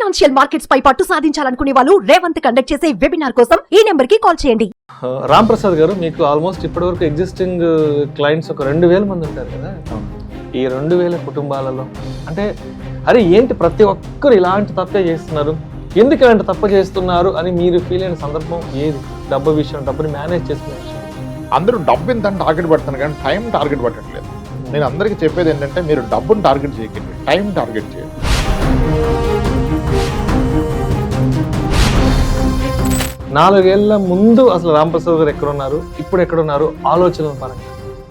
Financial markets పై పట్టు సాధించాలనుకునే వాళ్ళు Revanth conduct చేసే వెబినార్ కోసం ఈ నెంబర్ కి కాల్ చేయండి. రామ్ ప్రసాద్ గారు, మీకు ఆల్మోస్ట్ ఇప్పటివరకు ఎగ్జిస్టింగ్ క్లయింట్స్ ఒక 2000 మంది ఉంటారు కదా. ఈ 2000 కుటుంబాలలో అంటే అరే ఏంటి ప్రతి ఒక్కరు ఇలాంటి తప్పే చేస్తున్నారు, ఎందుకు ఇలాంటి తప్పు చేస్తున్నారు అని మీరు ఫీల్ అయిన సందర్భం ఏది? డబ్బు విషయం, డబ్బుని మేనేజ్ చేసుకునే విషయం. అందరూ డబ్బు ఇంత టార్గెట్ పెడుతున్నారు కానీ టైం టార్గెట్ పెట్టట్లేదు. నేను అందరికీ చెప్పేది ఏంటంటే, మీరు డబ్బును టార్గెట్ చేయకండి, టైం టార్గెట్ చేయండి. 4 ఏళ్ల ముందు అసలు రామ్ ప్రసాద్ గారు ఎక్కడున్నారు, ఇప్పుడు ఎక్కడున్నారు ఆలోచన పరంగా?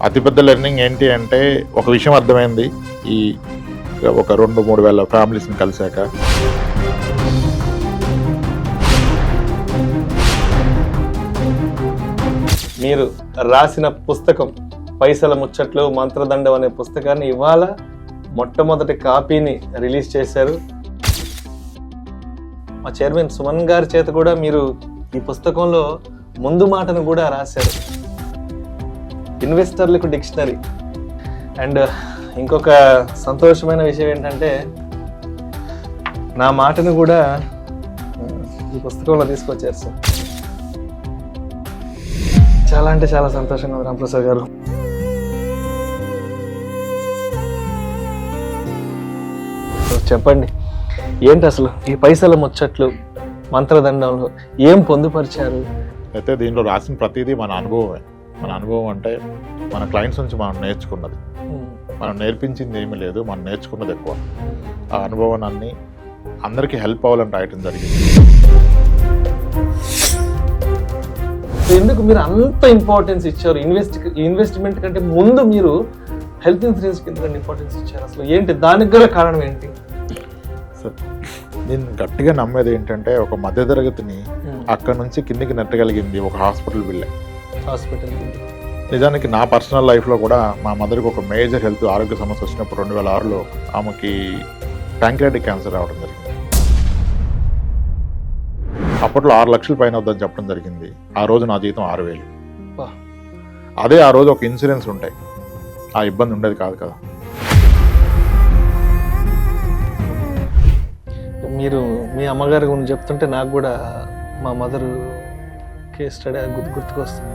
అతిపెద్ద లెర్నింగ్ ఏంటి అంటే, ఒక విషయం అర్థమైంది ఈ ఒక 2-3 వేల ఫ్యామిలీస్ని కలిశాక. మీరు రాసిన పుస్తకం పైసల ముచ్చట్లు మంత్రదండం అనే పుస్తకాన్ని ఇవాళ మొట్టమొదటి కాపీని రిలీజ్ చేశారు. మా చైర్మన్ సుమన్ గారి చేత కూడా మీరు ఈ పుస్తకంలో ముందు మాటను కూడా రాశారు, ఇన్వెస్టర్లకు డిక్షనరీ. అండ్ ఇంకొక సంతోషమైన విషయం ఏంటంటే, నా మాటను కూడా ఈ పుస్తకంలో తీసుకొచ్చారు సార్. చాలా అంటే చాలా సంతోషంగా ఉంది రాంప్రసాద్ గారు. చెప్పండి, ఏంటి అసలు ఈ పైసల ముచ్చట్లు మంత్రదండంలో ఏం పొందుపరిచారు? అయితే దీనిలో రాసిన ప్రతిదీ మన అనుభవమే. మన అనుభవం అంటే మన క్లయింట్స్ నుంచి మనం నేర్చుకున్నది. మనం నేర్పించింది ఏమీ లేదు, మనం నేర్చుకున్నది ఎక్కువ. ఆ అనుభవాన్ని అందరికీ హెల్ప్ అవ్వాలని రాయటం జరిగింది. ఎందుకు మీరు అంత ఇంపార్టెన్స్ ఇచ్చారు? ఇన్వెస్ట్మెంట్ కంటే ముందు మీరు హెల్త్ ఇన్సూరెన్స్ కింద ఇంపార్టెన్స్ ఇచ్చారు. అసలు ఏంటి, దానికి గల కారణం ఏంటి? సార్, నేను గట్టిగా నమ్మేది ఏంటంటే, ఒక మధ్యతరగతిని అక్కడ నుంచి కిందికి నెట్టగలిగింది ఒక హాస్పిటల్ బిల్లే. హాస్పిటల్ నిజానికి నా పర్సనల్ లైఫ్లో కూడా మా మదర్కి ఒక మేజర్ హెల్త్ ఆరోగ్య సమస్య వచ్చినప్పుడు 2006లో ఆమెకి ప్యాంక్రియాటిక్ క్యాన్సర్ రావడం జరిగింది. అప్పట్లో 6 లక్షల పైన వద్దని చెప్పడం జరిగింది. ఆ రోజు నా జీతం 6000. అదే ఆ రోజు ఒక ఇన్సూరెన్స్ ఉంటాయి, ఆ ఇబ్బంది ఉండేది కాదు కదా. మీరు మీ అమ్మగారి గురించి చెప్తుంటే నాకు కూడా మా మదర్ కేస్ స్టడీ గుర్తుకొస్తుంది.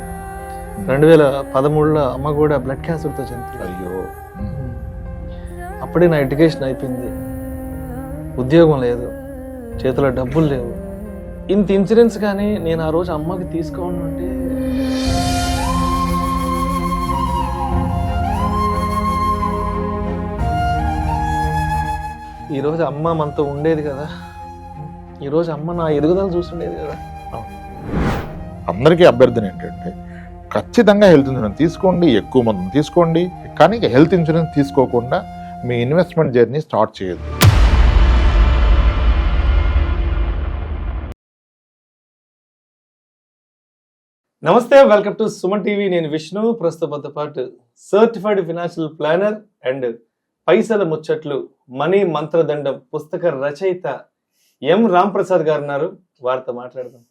2013లో అమ్మ కూడా బ్లడ్ క్యాన్సర్తో చనిపోయింది. అయ్యో, అప్పుడే నా ఎడ్యుకేషన్ అయిపోయింది, ఉద్యోగం లేదు, చేతిలో డబ్బులు లేవు. ఇంత ఇన్సూరెన్స్ కానీ నేను ఆ రోజు అమ్మకి తీసుకోండి అంటే ఈరోజు అమ్మ మనతో ఉండేది కదా, ఈరోజు అమ్మ నా ఎదుగుదల చూస్తుండేది కదా. అందరికీ అభ్యర్థన ఏంటంటే, ఖచ్చితంగా హెల్త్ ఇన్సూరెన్స్ తీసుకోండి, ఎక్కువ మందిని తీసుకోండి, కానీ హెల్త్ ఇన్సూరెన్స్ తీసుకోకుండా మీ ఇన్వెస్ట్మెంట్ జర్నీ స్టార్ట్ చేయొద్దు. నమస్తే, వెల్కమ్ టు సుమన్ టీవీ. నేను విష్ణు. ప్రస్తుతంతో పాటు సర్టిఫైడ్ ఫినాన్షియల్ ప్లానర్ అండ్ పైసల ముచ్చట్లు మనీ మంత్రదండం పుస్తక రచయిత ఎం రామ్ ప్రసాద్ గారు ఉన్నారు. వారితో మాట్లాడదాం.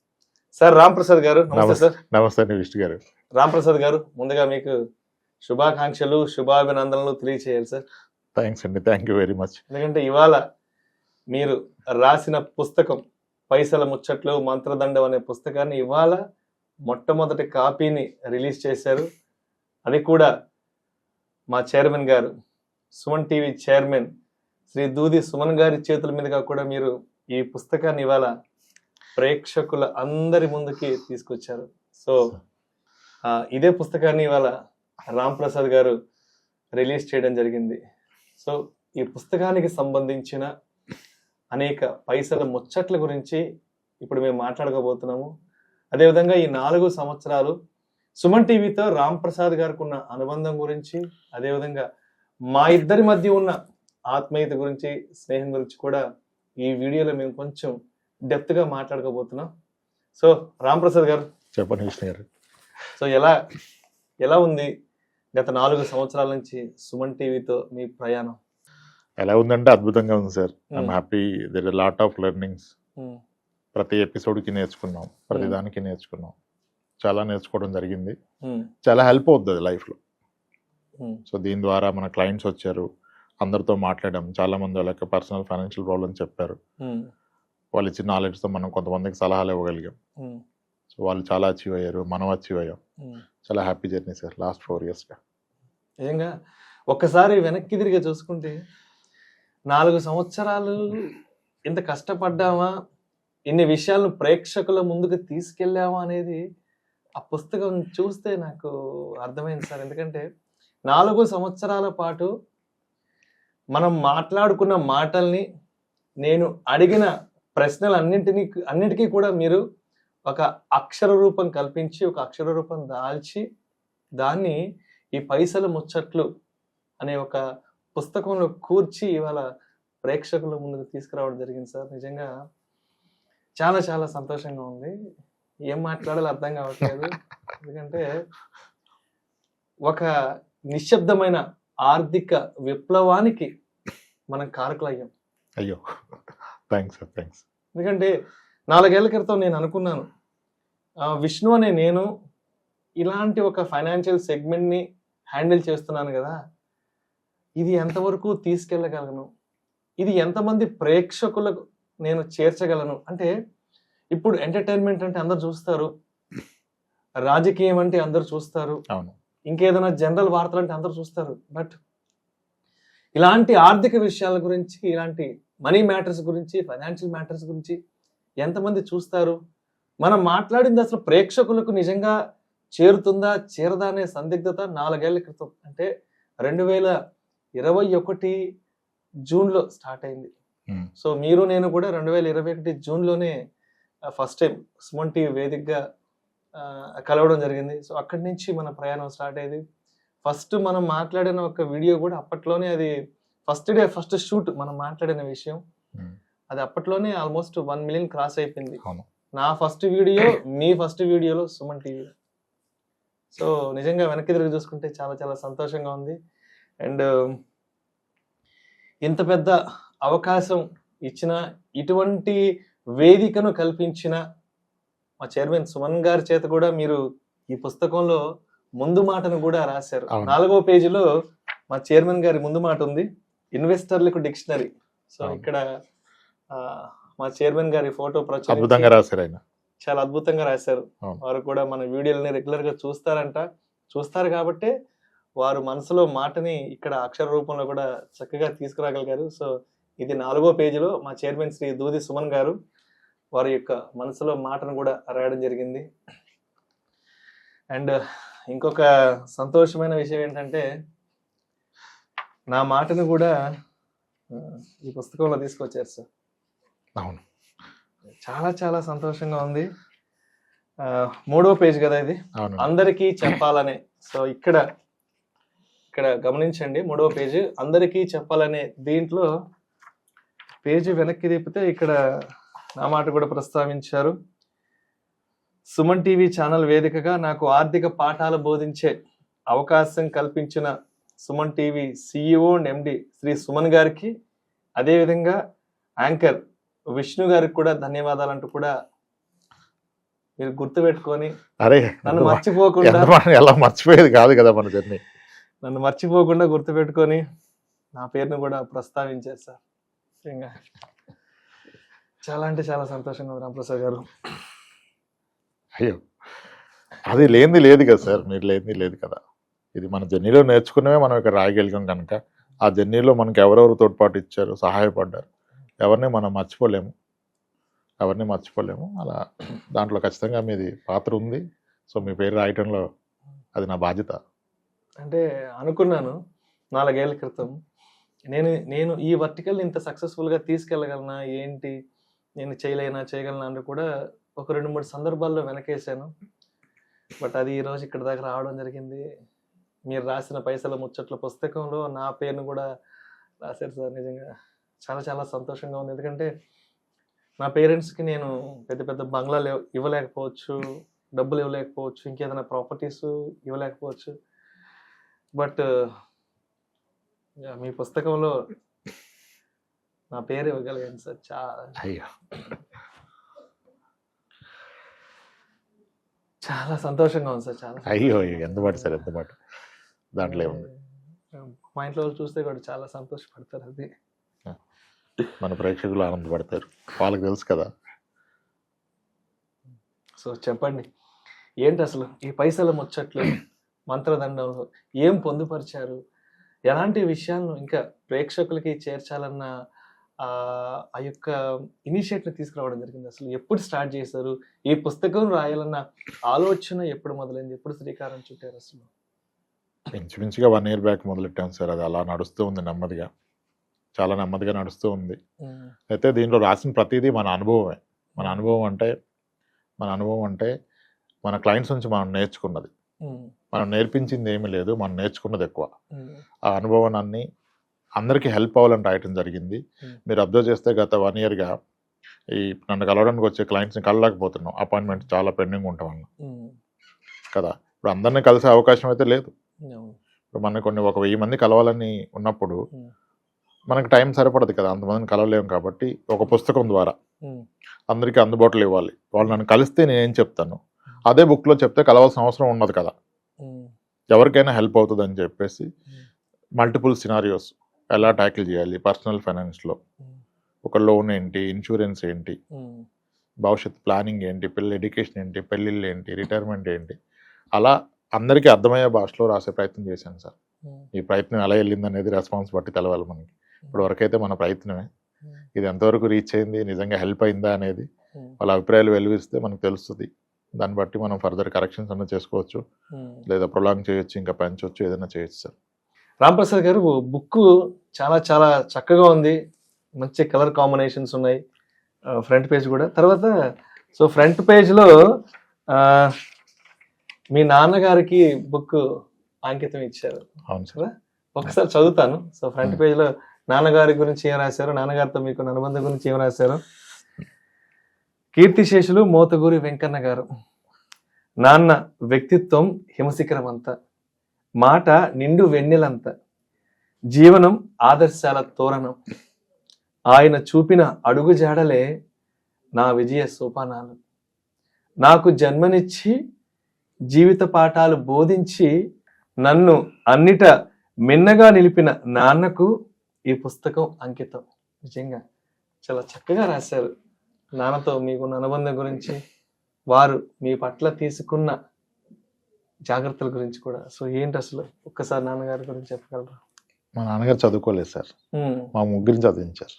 సార్, రామ్ ప్రసాద్ గారు నమస్తే. సార్ నమస్తే విష్ణు గారు. రామ్ ప్రసాద్ గారు, ముందుగా మీకు శుభాకాంక్షలు, శుభాభినందనలు తెలియచేయాలి సార్. థ్యాంక్స్ అండి, థ్యాంక్ యూ వెరీ మచ్. ఎందుకంటే ఇవాళ మీరు రాసిన పుస్తకం పైసల ముచ్చట్లు మంత్రదండం అనే పుస్తకాన్ని ఇవాళ మొట్టమొదటి కాపీని రిలీజ్ చేశారు. అది కూడా మా చైర్మన్ గారు, సుమన్ టీవీ చైర్మన్ శ్రీ దూది సుమన్ గారి చేతుల మీదుగా కూడా మీరు ఈ పుస్తకాన్ని ఇవాళ ప్రేక్షకుల అందరి ముందుకి తీసుకొచ్చారు. సో ఇదే పుస్తకాన్ని ఇవాళ రామ్ ప్రసాద్ గారు రిలీజ్ చేయడం జరిగింది. సో ఈ పుస్తకానికి సంబంధించిన అనేక పైసల ముచ్చట్ల గురించి ఇప్పుడు మేము మాట్లాడుకోబోతున్నాము. అదేవిధంగా ఈ 4 సంవత్సరాలు సుమన్ టీవీతో రామ్ ప్రసాద్ గారికి ఉన్న అనుబంధం గురించి, అదేవిధంగా మా ఇద్దరి మధ్య ఉన్న ఆత్మీయత గురించి, స్నేహం గురించి కూడా ఈ వీడియోలో మేము కొంచెం డెప్త్గా మాట్లాడుకోబోతున్నాం. సో రామ్ ప్రసాద్ గారు చెప్పండి విష్ణు గారు. సో ఎలా ఉంది గత 4 సంవత్సరాల నుంచి సుమన్ టీవీతో మీ ప్రయాణం? ఎలా ఉందంటే అద్భుతంగా ఉంది sir. I'm happy. There is lot of learnings. ప్రతి ఎపిసోడ్కి నేర్చుకున్నాం, ప్రతి దానికి నేర్చుకున్నాం, చాలా నేర్చుకోవడం జరిగింది. చాలా హెల్ప్ అవుతుంది లైఫ్లో. సో దీని ద్వారా మన క్లయింట్స్ వచ్చారు, అందరితో మాట్లాడాం, చాలా మంది వాళ్ళకి పర్సనల్ ఫైనాన్షియల్ ప్రాబ్లమ్స్ చెప్పారు. వాళ్ళు ఇచ్చిన నాలెడ్జ్తో మనం కొంతమందికి సలహాలు ఇవ్వగలిగాం. సో వాళ్ళు చాలా అచీవ్ అయ్యారు, మనం అచీవ్ అయ్యాం. చాలా హ్యాపీ జర్నీ సార్ లాస్ట్ 4 yearsగా. నిజంగా ఒక్కసారి వెనక్కి తిరిగి చూసుకుంటే 4 సంవత్సరాలు ఇంత కష్టపడ్డామా, ఇన్ని విషయాలను ప్రేక్షకుల ముందుకు తీసుకెళ్ళామా అనేది ఆ పుస్తకం చూస్తే నాకు అర్థమైంది సార్. ఎందుకంటే 4 సంవత్సరాల పాటు మనం మాట్లాడుకున్న మాటల్ని, నేను అడిగిన ప్రశ్నలు అన్నిటికీ కూడా మీరు ఒక అక్షర రూపం కల్పించి, ఒక అక్షర రూపం దాల్చి, దాన్ని ఈ పైసల ముచ్చట్లు అనే ఒక పుస్తకంలో కూర్చి ఇవాళ ప్రేక్షకుల ముందుకు తీసుకురావడం జరిగింది సార్. నిజంగా చాలా చాలా సంతోషంగా ఉంది. ఏం మాట్లాడాలో అర్థం కావట్లేదు. ఎందుకంటే ఒక నిశ్శబ్దమైన ఆర్థిక విప్లవానికి మనం కారకులయ్యాం. అయ్యో థ్యాంక్స్ సార్, థ్యాంక్స్. ఎందుకంటే 4 ఏళ్ల క్రితం నేను అనుకున్నాను, విష్ణు అనే నేను ఇలాంటి ఒక ఫైనాన్షియల్ సెగ్మెంట్ని హ్యాండిల్ చేస్తున్నాను కదా, ఇది ఎంతవరకు తీసుకెళ్ళగలను, ఇది ఎంతమంది ప్రేక్షకులకు నేను చేర్చగలను. అంటే ఇప్పుడు ఎంటర్టైన్మెంట్ అంటే అందరు చూస్తారు, రాజకీయం అంటే అందరు చూస్తారు, ఇంకేదైనా జనరల్ వార్తలు అంటే అందరు చూస్తారు. బట్ ఇలాంటి ఆర్థిక విషయాల గురించి, ఇలాంటి మనీ మ్యాటర్స్ గురించి, ఫైనాన్షియల్ మ్యాటర్స్ గురించి ఎంతమంది చూస్తారు, మనం మాట్లాడింది అసలు ప్రేక్షకులకు నిజంగా చేరుతుందా చేరదా అనే సందిగ్ధత 4 ఏళ్ల క్రితం, అంటే 2021 జూన్లో స్టార్ట్ అయింది. సో మీరు నేను కూడా 2021 జూన్లోనే ఫస్ట్ టైం సుమన్ టీవీ వేదికగా కలవడం జరిగింది. సో అక్కడి నుంచి మన ప్రయాణం స్టార్ట్ అయ్యేది. ఫస్ట్ మనం మాట్లాడిన ఒక వీడియో కూడా అప్పట్లోనే, అది ఫస్ట్ డే ఫస్ట్ షూట్ మనం మాట్లాడిన విషయం, అది అప్పట్లోనే ఆల్మోస్ట్ 1 million క్రాస్ అయిపోయింది. నా ఫస్ట్ వీడియో, మీ ఫస్ట్ వీడియోలో సుమన్ టీవీ. సో నిజంగా వెనక్కి తిరిగి చూసుకుంటే చాలా చాలా సంతోషంగా ఉంది. అండ్ ఇంత పెద్ద అవకాశం ఇచ్చిన, ఇటువంటి వేదికను కల్పించిన మా చైర్మన్ సుమన్ గారి చేత కూడా మీరు ఈ పుస్తకంలో ముందు మాటను కూడా రాశారు. 4వ పేజీలో మా చైర్మన్ గారి ముందు మాట ఉంది, ఇన్వెస్టర్లకు డిక్షనరీ. సో ఇక్కడ మా చైర్మన్ గారి ఫోటో అద్భుతంగా రాశారు, ఆయన చాలా అద్భుతంగా రాశారు. వారు కూడా మన వీడియోలని రెగ్యులర్ గా చూస్తారు కాబట్టి వారు మనసులో మాటని ఇక్కడ అక్షర రూపంలో కూడా చక్కగా తీసుకురాగలిగారు. సో ఇది 4వ పేజీలో మా చైర్మన్ శ్రీ దూది సుమన్ గారు వారి యొక్క మనసులో మాటను కూడా రాయడం జరిగింది. అండ్ ఇంకొక సంతోషమైన విషయం ఏంటంటే, నా మాటను కూడా ఈ పుస్తకంలో తీసుకొచ్చారు సార్. అవును, చాలా చాలా సంతోషంగా ఉంది. 3వ పేజ్ కదా ఇది, అందరికీ చెప్పాలనే. సో ఇక్కడ గమనించండి, 3వ పేజ్ అందరికీ చెప్పాలనే. దీంట్లో పేజీ వెనక్కి తిప్పితే ఇక్కడ నా మాట కూడా ప్రస్తావించారు. సుమన్ టీవీ ఛానల్ వేదికగా నాకు ఆర్థిక పాఠాలు బోధించే అవకాశం కల్పించిన Suman TV CEO and MD Shri Suman గారికి, అదేవిధంగా యాంకర్ విష్ణు గారికి కూడా ధన్యవాదాలు అంటూ కూడా మీరు గుర్తుపెట్టుకొని, నన్ను మర్చిపోకుండా, ఎలా మర్చిపోయేది కాదు కదా మన జర్నీ, నన్ను మర్చిపోకుండా గుర్తుపెట్టుకొని నా పేరును కూడా ప్రస్తావించారు సార్. ఇంకా చాలా అంటే చాలా సంతోషంగా ఉంది రామప్రసాద్ గారు. అయ్యో, అది లేనిది లేదు కదా సార్, మీరు లేనిది లేదు కదా. ఇది మన జర్నీలో నేర్చుకున్నవే మనం ఇక్కడ రాయగలిగాం కనుక, ఆ జర్నీలో మనకి ఎవరెవరు తోడ్పాటు ఇచ్చారు, సహాయపడ్డారు, ఎవరిని మనం మర్చిపోలేము. అలా దాంట్లో ఖచ్చితంగా మీది పాత్ర ఉంది. సో మీ పేరు రాయటంలో అది నా బాధ్యత. అంటే అనుకున్నాను 4 ఏళ్ల క్రితం, నేను ఈ వర్టికల్ ఇంత సక్సెస్ఫుల్గా తీసుకెళ్ళగలనా, ఏంటి నేను చేయగలనా అని కూడా ఒక 2-3 సందర్భాల్లో వెనకేసాను. బట్ అది ఈరోజు ఇక్కడ దాకా రావడం జరిగింది. మీరు రాసిన పైసల ముచ్చట్ల పుస్తకంలో నా పేరును కూడా రాశారు సార్. నిజంగా చాలా చాలా సంతోషంగా ఉంది. ఎందుకంటే నా పేరెంట్స్కి నేను పెద్ద పెద్ద బంగ్లాలు ఇవ్వలేకపోవచ్చు, డబ్బులు ఇవ్వలేకపోవచ్చు, ఇంకేదైనా ప్రాపర్టీస్ ఇవ్వలేకపోవచ్చు. బట్ మీ పుస్తకంలో నా పేరు ఇవ్వగలిగాను సార్. చాలా సంతోషంగా ఉంది సార్. చాలా అయ్యో, ఎంత పాటు దాంట్లో ఉంది. మా ఇంట్లో చూస్తే కూడా చాలా సంతోషపడతారు. అది మన ప్రేక్షకులు ఆనందపడతారు, వాళ్ళకి తెలుసు కదా. సో చెప్పండి, ఏంటి అసలు ఈ పైసల ముచ్చట్లు మంత్రదండంలో ఏం పొందుపరిచారు, ఎలాంటి విషయాలను ఇంకా ప్రేక్షకులకి చేర్చాలన్న ఆ యొక్క ఇనిషియేటివ్ తీసుకురావడం జరిగింది? అసలు ఎప్పుడు స్టార్ట్ చేశారు? ఈ పుస్తకం రాయాలన్న ఆలోచన ఎప్పుడు మొదలైంది? ఎప్పుడు శ్రీకారం చుట్టారు? అసలు ఇంచుమించుగా 1 year బ్యాక్ మొదలెట్టాం సార్. అది అలా నడుస్తూ ఉంది నెమ్మదిగా, చాలా నెమ్మదిగా నడుస్తూ ఉంది. అయితే దీంట్లో రాసిన ప్రతిదీ మన అనుభవమే. మన అనుభవం అంటే మన క్లయింట్స్ నుంచి మనం నేర్చుకున్నది. మనం నేర్పించింది ఏమీ లేదు, మనం నేర్చుకున్నది ఎక్కువ. ఆ అనుభవాన్ని అందరికీ హెల్ప్ అవ్వాలని రాయటం జరిగింది. మీరు అబ్జర్వ్ చేస్తే గత 1 yearగా ఈ నన్ను కలవడానికి వచ్చే క్లయింట్స్ని కలలేకపోతున్నాం, అపాయింట్మెంట్ చాలా పెండింగ్ ఉండటం వల్ల కదా. ఇప్పుడు అందరినీ కలిసే అవకాశం అయితే లేదు. ఇప్పుడు మనకు ఒక 1000 మంది కలవాలని ఉన్నప్పుడు మనకు టైం సరిపడదు కదా, అంతమందిని కలవలేము. కాబట్టి ఒక పుస్తకం ద్వారా అందరికీ అందుబాటులో ఇవ్వాలి. వాళ్ళు నన్ను కలిస్తే నేనేం చెప్తాను, అదే బుక్లో చెప్తే కలవాల్సిన అవసరం ఉన్నది కదా, ఎవరికైనా హెల్ప్ అవుతుంది అని చెప్పేసి మల్టిపుల్ సినారియోస్ ఎలా ట్యాకిల్ చేయాలి, పర్సనల్ ఫైనాన్స్లో ఒక లోన్ ఏంటి, ఇన్సూరెన్స్ ఏంటి, భవిష్యత్ ప్లానింగ్ ఏంటి, పిల్లల ఎడ్యుకేషన్ ఏంటి, పెళ్ళిళ్ళు ఏంటి, రిటైర్మెంట్ ఏంటి, అలా అందరికీ అర్థమయ్యే భాషలో రాసే ప్రయత్నం చేశాను సార్. ఈ ప్రయత్నం ఎలా వెళ్ళింది అనేది రెస్పాన్స్ బట్టి తెలవాలి మనకి. ఇప్పుడు వరకైతే మన ప్రయత్నమే, ఇది ఎంతవరకు రీచ్ అయింది, నిజంగా హెల్ప్ అయిందా అనేది వాళ్ళ అభిప్రాయాలు వెలువరిస్తే మనకు తెలుస్తుంది. దాన్ని బట్టి మనం ఫర్దర్ కరెక్షన్స్ అన్న చేసుకోవచ్చు, లేదా ప్రొలాంగ్ చేయొచ్చు, ఇంకా పెంచవచ్చు, ఏదైనా చేయొచ్చు సార్. రాంప్రసాద్ గారు, బుక్ చాలా చాలా చక్కగా ఉంది, మంచి కలర్ కాంబినేషన్స్ ఉన్నాయి, ఫ్రంట్ పేజ్ కూడా. తర్వాత సో ఫ్రంట్ పేజ్లో మీ నాన్నగారికి బుక్ అంకితం ఇచ్చారు. అవును సార్. ఒకసారి చదువుతాను. సో ఫ్రంట్ పేజ్లో నాన్నగారి గురించి ఏం రాశారు, నాన్నగారితో మీకు అనుబంధం గురించి ఏం రాశారు? కీర్తిశేషులు మోతగూరి వెంకన్న గారు. నాన్న వ్యక్తిత్వం హిమశిఖరమంత, మాట నిండు వెన్నెలంత, జీవనం ఆదర్శాల తోరణం, ఆయన చూపిన అడుగు జాడలే నా విజయ సోపానాలు, నాకు జన్మనిచ్చి జీవిత పాఠాలు బోధించి నన్ను అన్నిట మిన్నగా నిలిపిన నాన్నకు ఈ పుస్తకం అంకితం. నిజంగా చాలా చక్కగా రాశారు. నాన్నతో మీకున్న అనుబంధం గురించి, వారు మీ పట్ల తీసుకున్న జాగ్రత్తల గురించి కూడా. సో ఏంటి అసలు ఒక్కసారి నాన్నగారి గురించి చెప్పగలరా? మా నాన్నగారు చదువుకోలేదు సార్, మా ముగ్గురిని చదివించారు.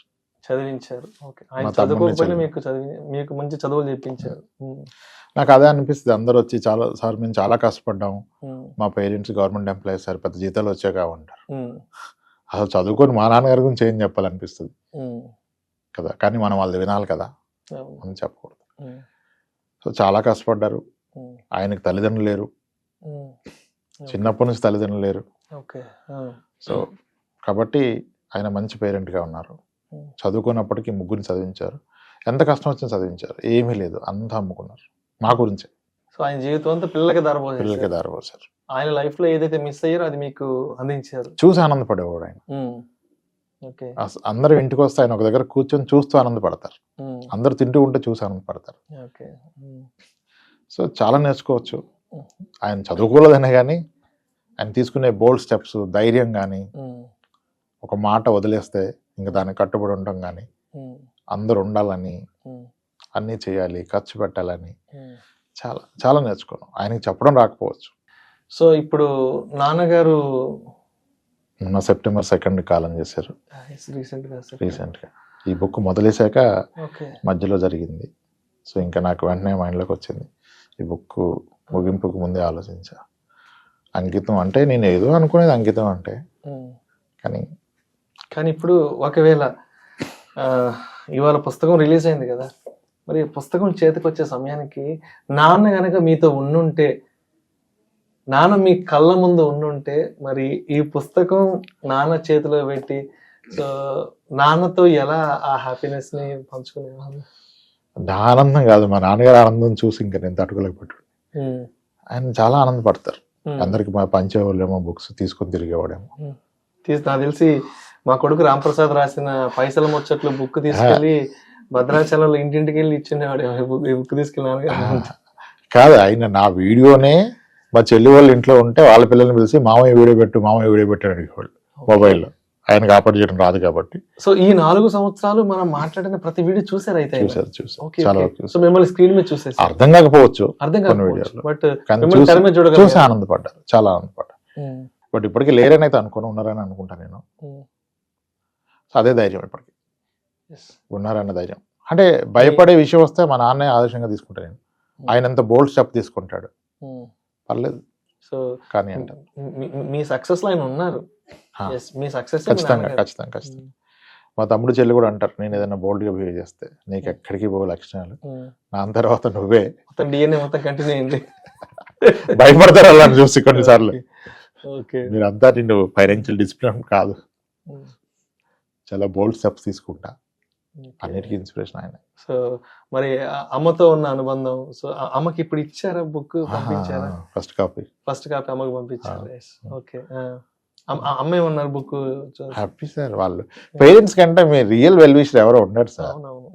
ఓకే, ఆయన చదువుకోకపోయినా మీకు మంచి చదువులు చెప్పించారు. నాకు అదే అనిపిస్తుంది. అందరూ వచ్చి చాలా సార్ మేము చాలా కష్టపడ్డాము, మా పేరెంట్స్ గవర్నమెంట్ ఎంప్లాయీస్ సార్, పెద్ద జీతాలు వచ్చాక ఉంటారు. అసలు చదువుకొని మా నాన్నగారి గురించి ఏం చెప్పాలనిపిస్తుంది కదా, కానీ మనం వాళ్ళు వినాలి కదా, అని చెప్పకూడదు. సో చాలా కష్టపడ్డారు. ఆయనకు తల్లిదండ్రులు లేరు, చిన్నప్పటి నుంచి తల్లిదండ్రులు లేరు. సో కాబట్టి ఆయన మంచి పేరెంట్గా ఉన్నారు. చదువుకున్నప్పటికీ ముగ్గురిని చదివించారు. ఎంత కష్టం వచ్చినా చదివించారు, ఏమీ లేదు, అంతా అమ్ముకున్నారు మా గురించే. సో ఆయన జీవితం అంతా పిల్లలకి దారిపోసారు. ఆయన లైఫ్ లో ఏదైతే మిస్ అయ్యారో అది మీకు అందించారు. చూసి ఆనందపడేవాడు ఆయన. అందరూ ఇంటికి వస్తే ఆయన ఒక దగ్గర కూర్చొని చూస్తూ ఆనందపడతారు, అందరూ తింటూ ఉంటే చూసి ఆనందపడతారు. సో చాలా నేర్చుకోవచ్చు. ఆయన చదువుకోలేదనే కానీ ఆయన తీసుకునే బోల్డ్ స్టెప్స్, ధైర్యం కానీ, ఒక మాట వదిలేస్తే ఇంకా దానికి కట్టుబడి ఉండటం కానీ, అందరూ ఉండాలని, అన్నీ చేయాలి, ఖర్చు పెట్టాలని చాలా చాలా నేర్చుకున్నాం. ఆయనకి చెప్పడం రాకపోవచ్చు. సో ఇప్పుడు నాన్నగారు September 2nd కాలం చేశారు రీసెంట్గా. ఈ బుక్ మొదలేశాక మధ్యలో జరిగింది. సో ఇంకా నాకు వెంటనే మైండ్లోకి వచ్చింది, ఈ బుక్ ముగింపుకు ముందే ఆలోచించా. అంకితం అంటే నేను ఏదో అనుకునేది అంకితం అంటే, కానీ ఇప్పుడు ఒకవేళ ఇవాళ పుస్తకం రిలీజ్ అయింది కదా, మరి పుస్తకం చేతికి వచ్చే సమయానికి నాన్న గనక మీతో ఉండుంటే, నాన్న మీ కళ్ళ ముందు ఉండుంటే, మరి ఈ పుస్తకం నాన్న చేతిలో పెట్టి సో నాన్నతో ఎలా ఆ హ్యాపీనెస్ ని పంచుకునేవాళ్ళు? నా ఆనందం కాదు, మా నాన్నగారు ఆనందం చూసి ఇంకా నేను తట్టుకోలేకపోయాడు. ఆయన చాలా ఆనందపడతారు. అందరికి మా పంచేవాళ్ళేమో, బుక్స్ తీసుకొని తిరిగేవాడేమో. నాకు తెలిసి మా కొడుకు రాంప్రసాద్ రాసిన పైసల ముచ్చట్లు బుక్ తీసుకెళ్లి భద్రాచలంలో ఇంటింటికి వెళ్ళి ఇచ్చిండేవాడు. ఈ బుక్ తీసుకెళ్ళినాను కాదు, ఆయన నా వీడియోనే మా చెల్లి వాళ్ళ ఇంట్లో ఉంటే వాళ్ళ పిల్లల్ని పిలిచి మామయ్య వీడియో పెట్టు, మామయ్య వీడియో పెట్టాడు అడిగేవాళ్ళు మొబైల్లో. ఆయనకు ఆపరేట్ చేయడం రాదు కాబట్టి. సో ఈ 4 సంవత్సరాలు మనం మాట్లాడిన ప్రతి వీడియో చూసారు అయితే ఆయన? చూసారు ఓకే, చాలా ఓకే. వరకు సో చూసారు. మిమ్మల్ని స్క్రీన్ మీద చూసేసి అర్థం కాకపోవచ్చు అర్థం కొన్ని కాదు, వీడియోలు, బట్ కానీ మిమ్మల్ని తెర మీద చూసి చూడగలిగారు. ఆనందపడ్డారు, చాలా ఆనందపడ్డారు. బట్ ఇప్పటికీ లేరని అయితే ఉన్నారని అనుకుంటా నేను. సో అదే ధైర్యం, ఇప్పటికి ఉన్నారన్న ధైర్యం. అంటే భయపడే విషయం వస్తే మా నాన్నే ఆదర్శంగా తీసుకుంటా నేను. ఆయన ఎంత బోల్డ్ స్టెప్ తీసుకుంటాడు, పర్లేదు సో కానీ అంటారు. మీ సక్సెస్ లో ఆయన ఉన్నారు. Yes, మీ సక్సెస్ ఖచ్చితంగా ఖచ్చితంగా ఖచ్చితంగా. మా తమ్ముడు చెల్లి కూడా అంటారు, నేను ఏదైనా బోల్డ్ గా బిహేవ్ చేస్తే నీకు ఎక్కడికి పోయే లక్షణాలు, నా తర్వాత నువ్వే మొత్తం డిఎన్ఏ మొత్తం కంటిన్యూ అయింది. భయపడతారు అలా చూసి కొన్నిసార్లు. ఓకే, మీరంతా నిన్ను ఫైనాన్షియల్ డిసిప్లిన్ కాదు, చాలా బోల్డ్ స్టెప్స్ తీసుకుంటా, అన్నిటికీ ఇన్స్పిరేషన్ ఆయన. సో మరి అమ్మతో ఉన్న అనుబంధం, సో అమ్మకి ఇప్పుడు ఇచ్చారా బుక్, పంపించారా? ఫస్ట్ కాపీ అమ్మకి పంపించారు. ఓకే, అమ్మ ఏమన్నారు బుక్? Happy sir. వాళ్ళు పేరెంట్స్ కంటే మీ రియల్ వెల్ విషర్ ఎవరో ఉన్నారు సార్. అవునవును.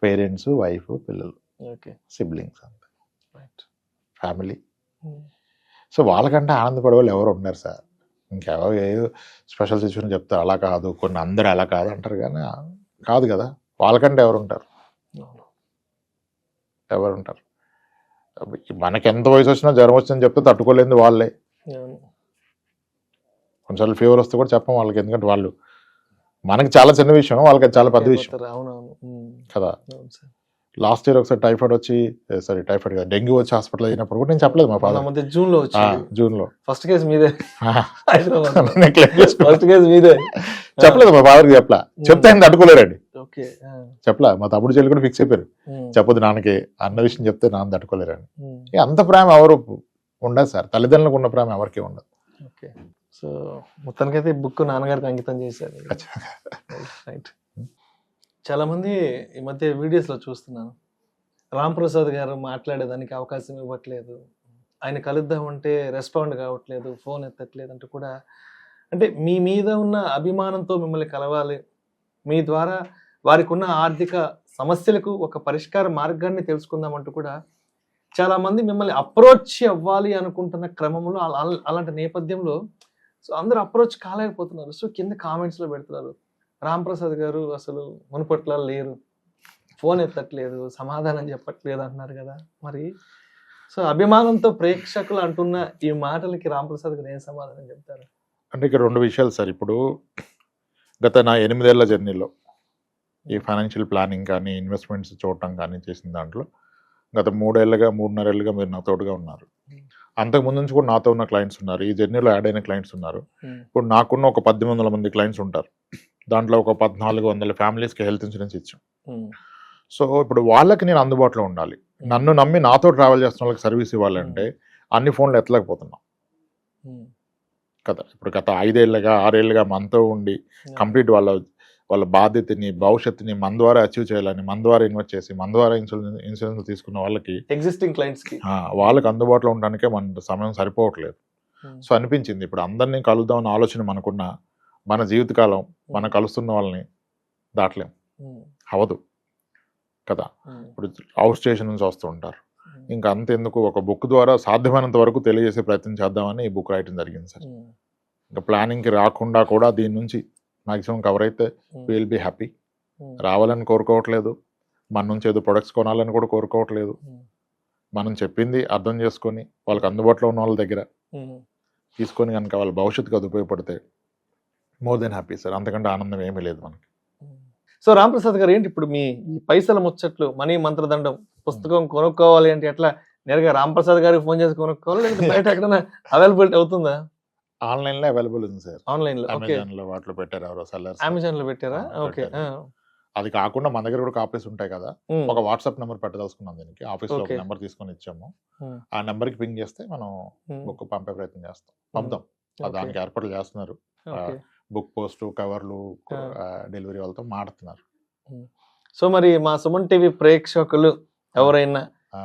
పేరెంట్స్, వైఫ్, పిల్లలు, ఓకే, సిబ్లింగ్స్ అంతే, రైట్, ఫ్యామిలీ. సో వాళ్ళకంటే ఆనందపడే వాళ్ళు ఎవరు ఉన్నారు సార్. ఇంకెవరు ఏదో స్పెషల్ సిచ్యువేషన్ చెప్తారు, అలా కాదు, కొన్ని అందరూ అలా కాదు అంటారు, కానీ కాదు కదా, వాళ్ళకంటే ఎవరు ఉంటారు, ఎవరు ఉంటారు. మనకి ఎంత వయసు వచ్చినా జ్వరం వచ్చిందని చెప్తే తట్టుకోలేదు వాళ్ళే. కొన్నిసార్లు ఫీవర్ వస్తే కూడా చెప్పం వాళ్ళకి, ఎందుకంటే వాళ్ళు మనకి చాలా చిన్న విషయం, వాళ్ళకి అది చాలా పెద్ద విషయం కదా. లాస్ట్ ఇయర్ ఒకసారి టైఫాయిడ్ వచ్చి, సారీ టైఫాయిడ్ కదా, డెంగ్యూ వచ్చి హాస్పిటల్ అయినప్పుడు కూడా నేను చెప్పలేదు మా ఫాదర్. జూన్ లో ఫస్ట్ కేసు మీదే, ఫస్ట్ కేసు మీదే చెప్పలేదు మా ఫాదర్కి, చెప్పలా. చెప్తే ఆయన తట్టుకోలేరండి, చెప్పలా. మా తమ్ముడు చెల్లి కూడా ఫిక్స్ అయిపోయారు, చెప్పదు నాన్నకి అన్న విషయం చెప్తే నాన్న తట్టుకోలేరండి. అంత ప్రేమ ఎవరు ఉండదు సార్, తల్లిదండ్రులకు ఉన్న ప్రేమ ఎవరికి ఉండదు. ఓకే, సో మొత్తానికైతే బుక్ నాన్నగారికి అంకితం చేశారు. రైట్. చాలా మంది ఈ మధ్య వీడియోస్ లో చూస్తున్నాను, రామ్ ప్రసాద్ గారు మాట్లాడేదానికి అవకాశం ఇవ్వట్లేదు, ఆయన కలుద్దామంటే రెస్పాండ్ కావట్లేదు, ఫోన్ ఎత్తట్లేదు అంటూ కూడా, అంటే మీ మీద ఉన్న అభిమానంతో మిమ్మల్ని కలవాలి, మీ ద్వారా వారికి ఉన్న ఆర్థిక సమస్యలకు ఒక పరిష్కార మార్గాన్ని తెలుసుకుందామంటూ కూడా చాలా మంది మిమ్మల్ని అప్రోచ్ అవ్వాలి అనుకుంటున్న క్రమంలో అలాంటి నేపథ్యంలో సో అందరూ అప్రోచ్ కాలేకపోతున్నారు. సో కింద కామెంట్స్లో పెడుతున్నారు, రామ్ ప్రసాద్ గారు అసలు మునుపట్ల లేరు, ఫోన్ ఎత్తట్లేదు, సమాధానం చెప్పట్లేదు అంటున్నారు కదా. మరి సో అభిమానంతో ప్రేక్షకులు అంటున్న ఈ మాటలకి రామ్ ప్రసాద్ గారు ఏం సమాధానం చెప్తారు? అంటే ఇక్కడ 2 విషయాలు సార్. ఇప్పుడు గత నా 8 ఏళ్ల జర్నీలో ఈ ఫైనాన్షియల్ ప్లానింగ్ కానీ, ఇన్వెస్ట్మెంట్స్ చూడటం కానీ చేసిన దాంట్లో గత 3.5 ఏళ్ళుగా మీరు నా తోడుగా ఉన్నారు. అంతకుముందు నుంచి కూడా నాతో ఉన్న క్లయింట్స్ ఉన్నారు, ఈ జర్నీలో యాడ్ అయిన క్లయింట్స్ ఉన్నారు. ఇప్పుడు నాకున్న ఒక 1800 మంది క్లయింట్స్ ఉంటారు, దాంట్లో ఒక 1400 ఫ్యామిలీస్కి హెల్త్ ఇన్సూరెన్స్ ఇచ్చాం. సో ఇప్పుడు వాళ్ళకి నేను అందుబాటులో ఉండాలి, నన్ను నమ్మి నాతో ట్రావెల్ చేస్తున్న వాళ్ళకి సర్వీస్ ఇవ్వాలంటే అన్ని ఫోన్లు ఎత్తలేకపోతున్నాం కదా. ఇప్పుడు గత 5 ఏళ్ళుగా 6 ఏళ్ళుగా మనతో ఉండి కంప్లీట్ వాళ్ళ బాధ్యతని, భవిష్యత్తుని మన ద్వారా అచీవ్ చేయాలని, మన ద్వారా ఇన్వెస్ట్ చేసి, మన ద్వారా ఇన్సూరెన్స్ తీసుకున్న వాళ్ళకి, ఎగ్జిస్టింగ్ క్లయింట్స్కి, వాళ్ళకి అందుబాటులో ఉండడానికే మన సమయం సరిపోవట్లేదు. సో అనిపించింది, ఇప్పుడు అందరినీ కలుద్దామన్న ఆలోచన మనకున్న, మన జీవితకాలం మనం కలుస్తున్న వాళ్ళని దాటలేం, అవదు కదా. ఇప్పుడు అవుట్ స్టేషన్ నుంచి వస్తూ ఉంటారు, ఇంకా అంతెందుకు ఒక బుక్ ద్వారా సాధ్యమైనంత వరకు తెలియజేసే ప్రయత్నం చేద్దామని ఈ బుక్ రాయటం జరిగింది సార్. ఇంకా ప్లానింగ్కి రాకుండా కూడా దీని నుంచి మాక్సిమం కవర్ అయితే విల్ బీ హ్యాపీ. రావాలని కోరుకోవట్లేదు, మన నుంచి ఏదో ప్రొడక్ట్స్ కొనాలని కూడా కోరుకోవట్లేదు. మనం చెప్పింది అర్థం చేసుకొని వాళ్ళకి అందుబాటులో ఉన్న వాళ్ళ దగ్గర తీసుకొని కనుక వాళ్ళ భవిష్యత్తుకు అది ఉపయోగపడితే మోర్ దెన్ హ్యాపీ సార్. అంతకంటే ఆనందం ఏమీ లేదు మనకి. సో రామ్ ప్రసాద్ గారు, ఏంటి ఇప్పుడు మీ ఈ పైసల ముచ్చట్లు, మనీ మంత్రదండం పుస్తకం కొనుక్కోవాలి అంటే ఎట్లా, నేరుగా రామ్ ప్రసాద్ గారికి ఫోన్ చేసి కొనుక్కోవాలి, లేకపోతే బయట ఎక్కడైనా అవైలబిలిటీ అవుతుందా? ఆన్లైన్ లో అవైలబుల్ ఉంది సార్, ఆన్లైన్ లో, అమెజాన్ లో వాటిలో పెట్టారు ఎవరో సెల్లర్స్, అమెజాన్ లో పెట్టారా? ఓకే. అది కాకుండా మన దగ్గర కూడా కాపీస్ ఉంటాయి కదా, ఒక వాట్సాప్ నెంబర్ పెట్టదలుచుకున్నాం దీనికి, ఆఫీస్ లో ఒక నెంబర్ తీసుకొని ఇచ్చాము, ఆ నెంబర్ కి పింగ్ చేస్తే మనం బుక్ పంపే ప్రయత్నం చేస్తాం, పంపుతాం. దానికి ఏర్పాట్లు చేస్తున్నారు, బుక్ పోస్ట్, కవర్లు, డెలివరీ వాళ్ళతో మాట్లాడుతున్నారు. సో మరి మా సుమన్ టీవీ ప్రేక్షకులు ఎవరైనా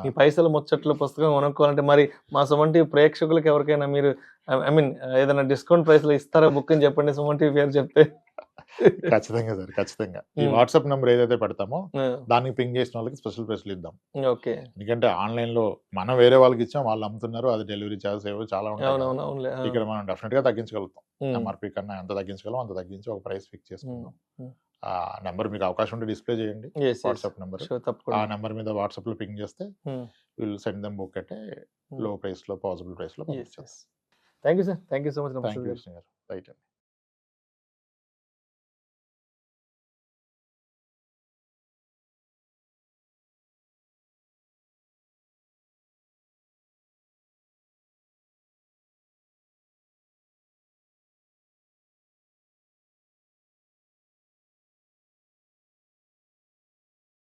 ఈ పైసల ముచ్చట్లు పుస్తకం కొనుక్కోవాలంటే మరి మా సుమన్ టీవీ ప్రేక్షకులకు ఎవరికైనా మీరు ఐ మీన్ ఏదైనా డిస్కౌంట్ ప్రైస్ లో ఇస్తారా బుక్ అని చెప్పండి, సుమన్ టీవీ పేరు చెప్తే. ఖచ్చితంగా సార్, ఖచ్చితంగా. ఈ వాట్సాప్ నెంబర్ ఏదైతే పెడతామో దానికి పింగ్ చేసిన వాళ్ళకి స్పెషల్ ప్రైస్లు ఇద్దాం. ఓకే. ఎందుకంటే ఆన్లైన్ లో మనం వేరే వాళ్ళకి ఇచ్చాం, వాళ్ళు అమ్ముతున్నారు, అది డెలివరీ చార్జెస్ ఏవో చాలా ఉంటాయి, ఇక్కడ మనం డెఫినెట్ గా తగ్గించగలుగుతాం. ఎంఆర్పి కన్నా ఎంత తగ్గించగలం అంత తగ్గించి ఒక ప్రైస్ ఫిక్స్ చేసుకుందాం. Hmm. ఆ నెంబర్ మీకు అవకాశం ఉంటే డిస్ప్లే చేయండి, Yes, yes. WhatsApp number. Sure, ఆ తప్పకుండా. నెంబర్ మీద వాట్సాప్ లో పింగ్ చేస్తే విల్ సెండ్ దెమ్ బుక్ అంటే లో ప్రైస్ లో పాసిబుల్ ప్రైస్ లో Yes, yes. Thank you, sir. Thank you so much. Thank you right అండి.